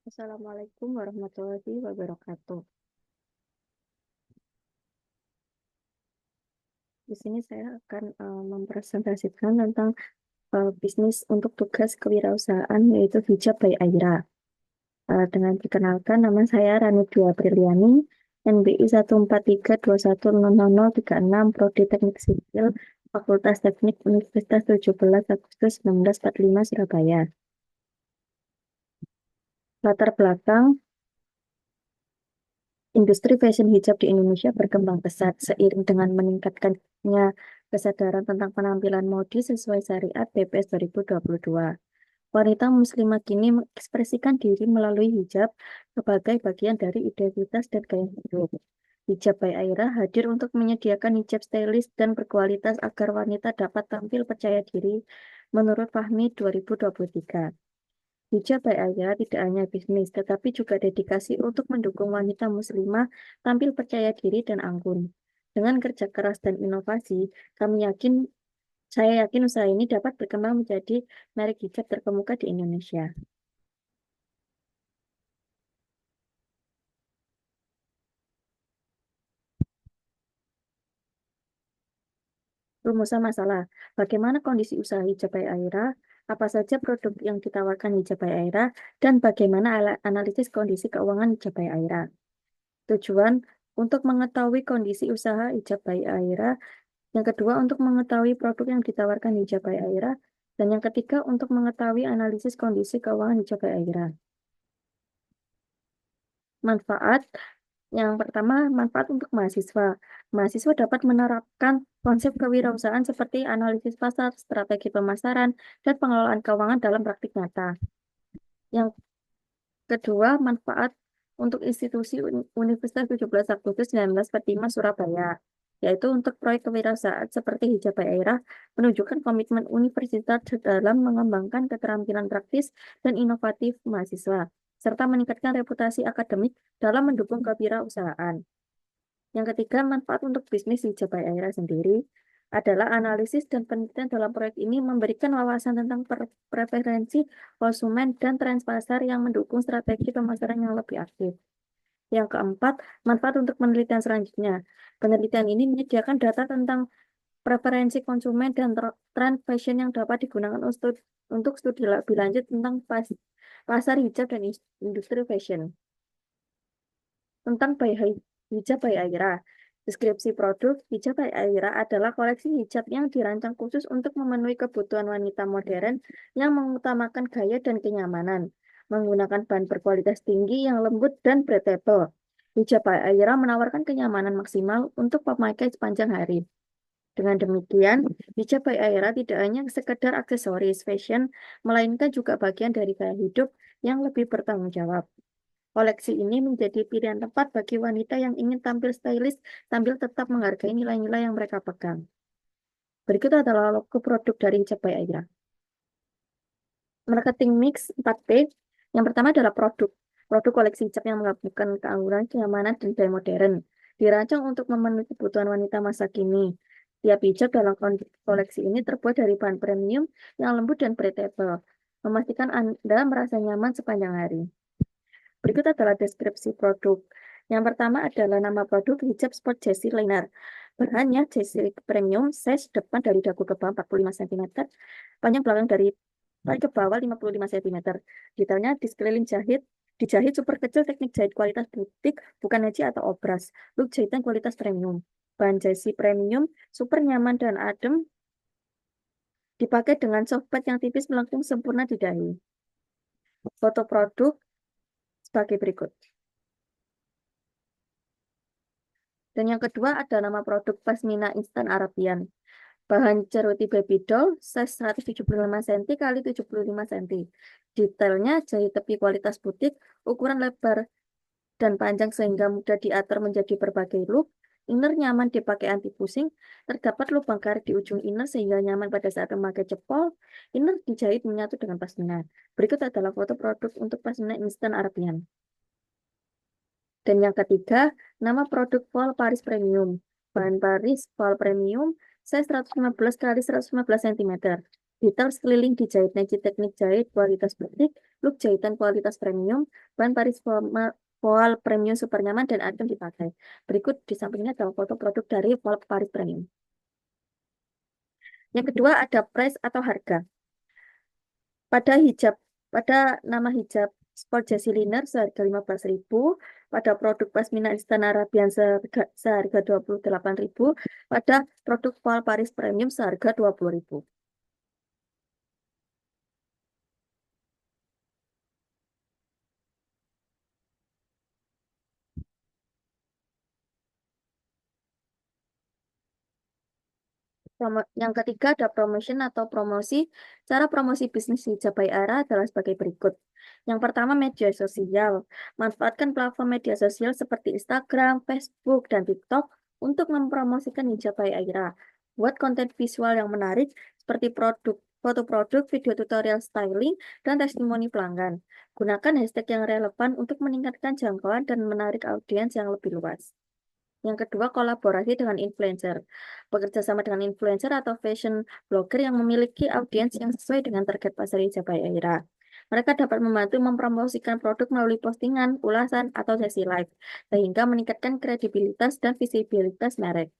Assalamualaikum warahmatullahi wabarakatuh. Di sini saya akan mempresentasikan tentang bisnis untuk tugas kewirausahaan yaitu Hijab by Aira. Dengan dikenalkan, nama saya Rani Dwi Apriliani, NBI 143210036, Prodi Teknik Sipil, Fakultas Teknik Universitas 17 Agustus 1945 Surabaya. Latar belakang industri fashion hijab di Indonesia berkembang pesat seiring dengan meningkatkannya kesadaran tentang penampilan modi sesuai syariat BPS 2022. Wanita muslimah kini mengekspresikan diri melalui hijab sebagai bagian dari identitas dan gaya hidup. Hijab by Aira hadir untuk menyediakan hijab stylish dan berkualitas agar wanita dapat tampil percaya diri menurut Fahmi 2023. Hijab by Aya tidak hanya bisnis, tetapi juga dedikasi untuk mendukung wanita muslimah tampil percaya diri dan anggun. Dengan kerja keras dan inovasi, saya yakin usaha ini dapat berkembang menjadi merek hijab terkemuka di Indonesia. Rumusan masalah, bagaimana kondisi usaha hijab by Aira, apa saja produk yang ditawarkan hijab by Aira, dan bagaimana analisis kondisi keuangan hijab by Aira. Tujuan untuk mengetahui kondisi usaha hijab by Aira. Yang kedua, untuk mengetahui produk yang ditawarkan Hijab by Aira. Dan yang ketiga, untuk mengetahui analisis kondisi keuangan Hijab by Aira. Manfaat. Yang pertama, manfaat untuk mahasiswa. Mahasiswa dapat menerapkan konsep kewirausahaan seperti analisis pasar, strategi pemasaran, dan pengelolaan keuangan dalam praktik nyata. Yang kedua, manfaat untuk institusi Universitas 17 Agustus 1945 Surabaya, yaitu untuk proyek kewirausahaan seperti Hijab by Aira menunjukkan komitmen universitas dalam mengembangkan keterampilan praktis dan inovatif mahasiswa, serta meningkatkan reputasi akademik dalam mendukung kewirausahaan. Yang ketiga, manfaat untuk bisnis Hijab by Aira sendiri adalah analisis dan penelitian dalam proyek ini memberikan wawasan tentang preferensi konsumen dan tren pasar yang mendukung strategi pemasaran yang lebih aktif. Yang keempat, manfaat untuk penelitian selanjutnya. Penelitian ini menyediakan data tentang preferensi konsumen dan tren fashion yang dapat digunakan untuk studi lebih lanjut tentang pasar hijab dan industri fashion. Tentang hijab by Aira. Deskripsi produk hijab by Aira adalah koleksi hijab yang dirancang khusus untuk memenuhi kebutuhan wanita modern yang mengutamakan gaya dan kenyamanan, menggunakan bahan berkualitas tinggi yang lembut dan breathable. Hijab by Aira menawarkan kenyamanan maksimal untuk pemakai sepanjang hari. Dengan demikian, hijab by Aira tidak hanya sekedar aksesoris fashion, melainkan juga bagian dari gaya hidup yang lebih bertanggung jawab. Koleksi ini menjadi pilihan tepat bagi wanita yang ingin tampil stylish sambil tetap menghargai nilai-nilai yang mereka pegang. Berikut adalah logo produk dari Hijab by Aira. Marketing mix 4P. Yang pertama adalah produk. Produk koleksi hijab yang menggabungkan keanggunan, kenyamanan, dan gaya modern. Dirancang untuk memenuhi kebutuhan wanita masa kini. Tiap hijab dalam koleksi ini terbuat dari bahan premium yang lembut dan breathable, memastikan Anda merasa nyaman sepanjang hari. Berikut adalah deskripsi produk. Yang pertama adalah nama produk hijab sport jersey liner. Bahannya jersey premium, size depan dari dagu ke bawah 45 cm, panjang belakang dari paling ke bawah 55 cm. Detailnya di sekeliling dijahit super kecil, teknik jahit kualitas butik, bukan heci atau obras. Look jahitan kualitas premium. Bahan jersey premium, super nyaman dan adem, dipakai dengan softpad yang tipis melengkung sempurna di dahi. Foto produk sebagai berikut. Dan yang kedua ada nama produk Pasmina Instant Arabian. Bahan ceruti baby doll, size 175 cm x 75 cm. Detailnya jahit tepi kualitas butik, ukuran lebar dan panjang sehingga mudah diatur menjadi berbagai look. Inner nyaman dipakai anti pusing. Terdapat lubang karet di ujung inner sehingga nyaman pada saat memakai jempol. Inner dijahit menyatu dengan pasmina. Berikut adalah foto produk untuk Pasmina Instant Arabian. Dan yang ketiga, nama produk Vol Paris Premium. Bahan Paris Vol Premium, size 115 x 115 cm. Detail sekeliling dijahit Neji teknik jahit kualitas batik, look jahitan kualitas premium, bahan baris voal premium super nyaman dan akan dipakai. Berikut di sampingnya adalah foto produk dari voal Paris Premium. Yang kedua ada price atau harga. Pada hijab, pada nama hijab sport Jessie Liner seharga 15.000, pada produk Pasmina Istana Arabian seharga 28.000, pada produk voal Paris Premium seharga 20.000. Yang ketiga ada promotion atau promosi. Cara promosi bisnis di Jabai Ara adalah sebagai berikut. Yang pertama media sosial. Manfaatkan platform media sosial seperti Instagram, Facebook, dan TikTok untuk mempromosikan Hijabai Aira. Buat konten visual yang menarik seperti foto produk, video tutorial styling, dan testimoni pelanggan. Gunakan hashtag yang relevan untuk meningkatkan jangkauan dan menarik audiens yang lebih luas. Yang kedua, kolaborasi dengan influencer. Bekerja sama dengan influencer atau fashion blogger yang memiliki audiens yang sesuai dengan target pasar Hijabai Aira. Mereka dapat membantu mempromosikan produk melalui postingan, ulasan, atau sesi live, sehingga meningkatkan kredibilitas dan visibilitas merek.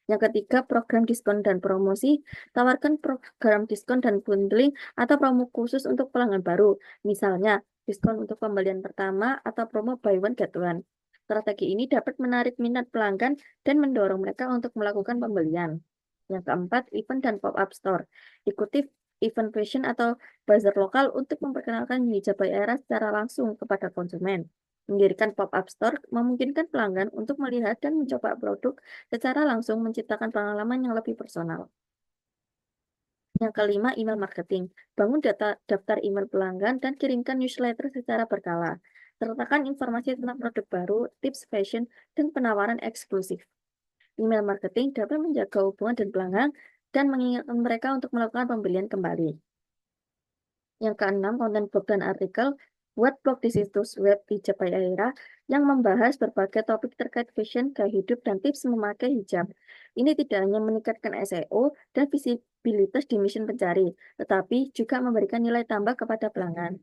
Yang ketiga, program diskon dan promosi. Tawarkan program diskon dan bundling atau promo khusus untuk pelanggan baru. Misalnya, diskon untuk pembelian pertama atau promo buy one get one. Strategi ini dapat menarik minat pelanggan dan mendorong mereka untuk melakukan pembelian. Yang keempat, event dan pop-up store. Ikuti event fashion atau bazar lokal untuk memperkenalkan Hijabai Era secara langsung kepada konsumen. Mendirikan pop-up store memungkinkan pelanggan untuk melihat dan mencoba produk secara langsung, menciptakan pengalaman yang lebih personal. Yang kelima, email marketing. Bangun daftar email pelanggan dan kirimkan newsletter secara berkala. Sertakan informasi tentang produk baru, tips fashion, dan penawaran eksklusif. Email marketing dapat menjaga hubungan dan pelanggan dan mengingatkan mereka untuk melakukan pembelian kembali. Yang keenam, konten blog dan artikel. Buat blog di situs web Hijabai Aira yang membahas berbagai topik terkait fashion, gaya hidup, dan tips memakai hijab. Ini tidak hanya meningkatkan SEO dan visibilitas di mesin pencari, tetapi juga memberikan nilai tambah kepada pelanggan.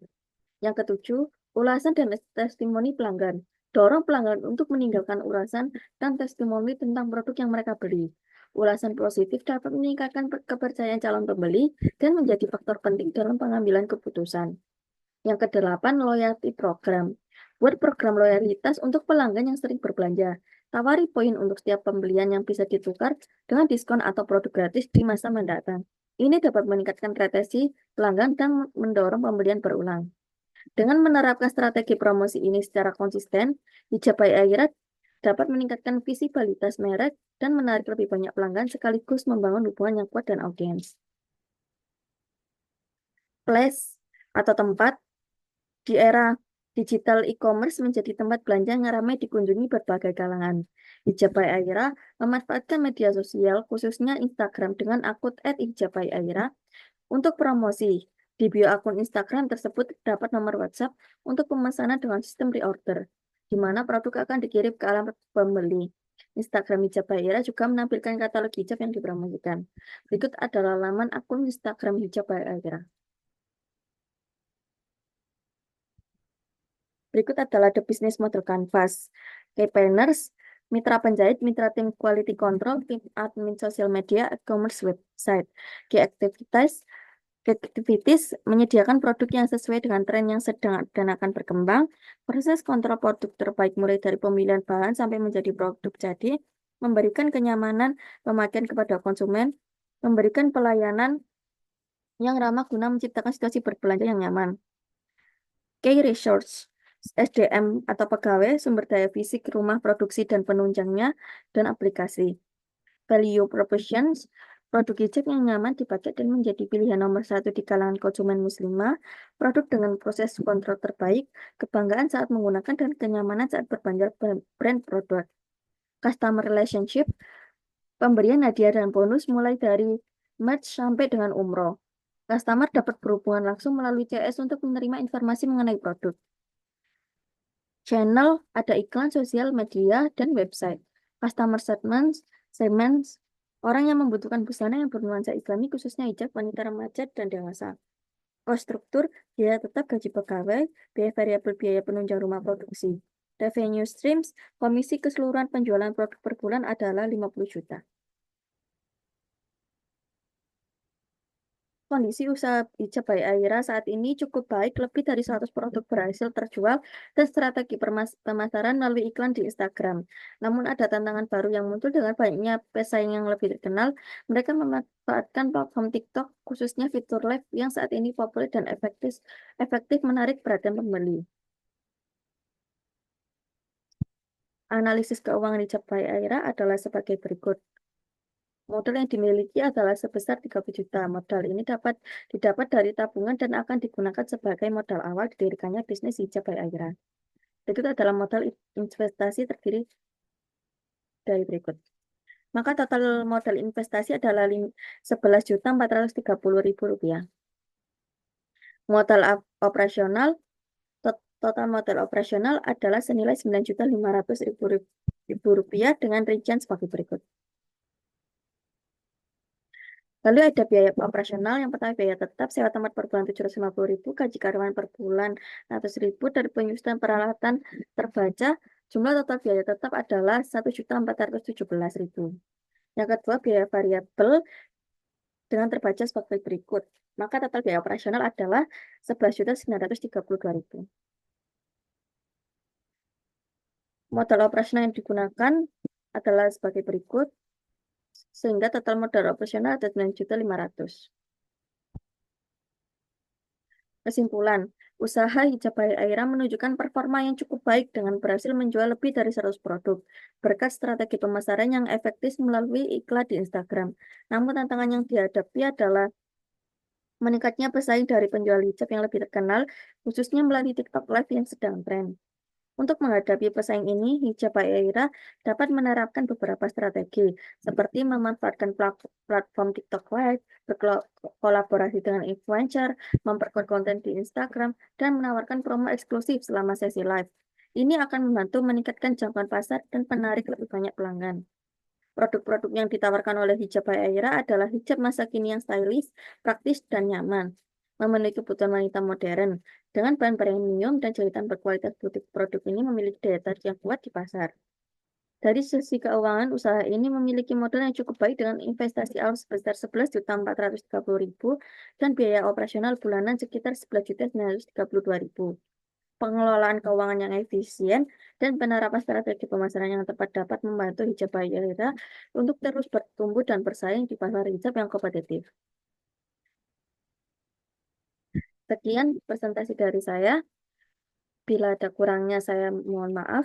Yang ketujuh, ulasan dan testimoni pelanggan. Dorong pelanggan untuk meninggalkan ulasan dan testimoni tentang produk yang mereka beli. Ulasan positif dapat meningkatkan kepercayaan calon pembeli dan menjadi faktor penting dalam pengambilan keputusan. Yang kedelapan, loyalty program. Buat program loyalitas untuk pelanggan yang sering berbelanja. Tawari poin untuk setiap pembelian yang bisa ditukar dengan diskon atau produk gratis di masa mendatang. Ini dapat meningkatkan retensi pelanggan dan mendorong pembelian berulang. Dengan menerapkan strategi promosi ini secara konsisten, Hijabai Aira dapat meningkatkan visibilitas merek dan menarik lebih banyak pelanggan sekaligus membangun hubungan yang kuat dan audiens. Place atau tempat di era digital e-commerce menjadi tempat belanja yang ramai dikunjungi berbagai kalangan. Hijabai Aira memanfaatkan media sosial, khususnya Instagram dengan akun @hijabai_aira untuk promosi. Di bio akun Instagram tersebut terdapat nomor WhatsApp untuk pemesanan dengan sistem reorder, di mana produk akan dikirim ke alamat pembeli. Instagram Hijabai Aira juga menampilkan katalog hijab yang dipromosikan. Berikut adalah laman akun Instagram Hijabai Aira. Berikut adalah the business model canvas. Key planners, mitra penjahit, mitra tim quality control, tim admin sosial media, e-commerce website. Activities menyediakan produk yang sesuai dengan tren yang sedang dan akan berkembang, proses kontrol produk terbaik mulai dari pemilihan bahan sampai menjadi produk jadi, memberikan kenyamanan pemakaian kepada konsumen, memberikan pelayanan yang ramah guna menciptakan situasi berbelanja yang nyaman. Key resource, SDM atau pegawai, sumber daya fisik, rumah produksi dan penunjangnya, dan aplikasi. Value propositions, produk hijab yang nyaman dipakai dan menjadi pilihan nomor satu di kalangan konsumen muslimah, produk dengan proses kontrol terbaik, kebanggaan saat menggunakan dan kenyamanan saat berbelanja brand produk. Customer relationship, pemberian hadiah dan bonus mulai dari merch sampai dengan umroh. Customer dapat berhubungan langsung melalui CS untuk menerima informasi mengenai produk. Channel, ada iklan sosial media dan website. Customer segments, Orang yang membutuhkan busana yang bernuansa Islami, khususnya hijab, wanita remaja, dan dewasa. Kos struktur, biaya tetap gaji pegawai, biaya variabel biaya penunjang rumah produksi. Revenue streams, komisi keseluruhan penjualan produk per bulan adalah 50 juta. Kondisi usaha hijab by Aira saat ini cukup baik, lebih dari 100 produk berhasil terjual dan strategi pemasaran melalui iklan di Instagram. Namun ada tantangan baru yang muncul dengan banyaknya pesaing yang lebih terkenal. Mereka memanfaatkan platform TikTok, khususnya fitur live yang saat ini populer dan efektif menarik perhatian pembeli. Analisis keuangan hijab by Aira adalah sebagai berikut. Modal yang dimiliki adalah sebesar 30 juta. Modal ini didapat dari tabungan dan akan digunakan sebagai modal awal didirikannya bisnis hijab by Aira. Berikut adalah modal investasi terdiri dari berikut. Maka total modal investasi adalah 11.430.000 rupiah. Modal operasional, total modal operasional adalah senilai 9.500.000 rupiah dengan rincian sebagai berikut. Lalu ada biaya operasional, yang pertama biaya tetap, sewa tempat per bulan 750.000, gaji karyawan per bulan 100.000, dari penyusunan peralatan terbaca, jumlah total biaya tetap adalah 1.417.000. Yang kedua, biaya variabel dengan terbaca sebagai berikut. Maka total biaya operasional adalah 11.932.000. Modal operasional yang digunakan adalah sebagai berikut, sehingga total modal operasional ada 9.500.000. Kesimpulan, usaha hijab by Aira menunjukkan performa yang cukup baik dengan berhasil menjual lebih dari 100 produk berkat strategi pemasaran yang efektif melalui iklan di Instagram. Namun tantangan yang dihadapi adalah meningkatnya pesaing dari penjual hijab yang lebih terkenal, khususnya melalui TikTok Live yang sedang tren. Untuk menghadapi pesaing ini, Hijab by Aira dapat menerapkan beberapa strategi, seperti memanfaatkan platform TikTok Live, berkolaborasi dengan influencer, memperkuat konten di Instagram, dan menawarkan promo eksklusif selama sesi live. Ini akan membantu meningkatkan jangkauan pasar dan menarik lebih banyak pelanggan. Produk-produk yang ditawarkan oleh Hijab by Aira adalah hijab masa kini yang stylish, praktis, dan nyaman. Memenuhi kebutuhan wanita modern. Dengan bahan premium dan jahitan berkualitas, produk ini memiliki daya tarik yang kuat di pasar. Dari sisi keuangan, usaha ini memiliki modal yang cukup baik dengan investasi awal sebesar 11.430.000 dan biaya operasional bulanan sekitar 11.932.000. Pengelolaan keuangan yang efisien dan penerapan strategi pemasaran yang tepat dapat membantu Hijab by Aira untuk terus bertumbuh dan bersaing di pasar hijab yang kompetitif. Sekian presentasi dari saya. Bila ada kurangnya, saya mohon maaf.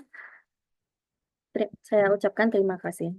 Saya ucapkan terima kasih.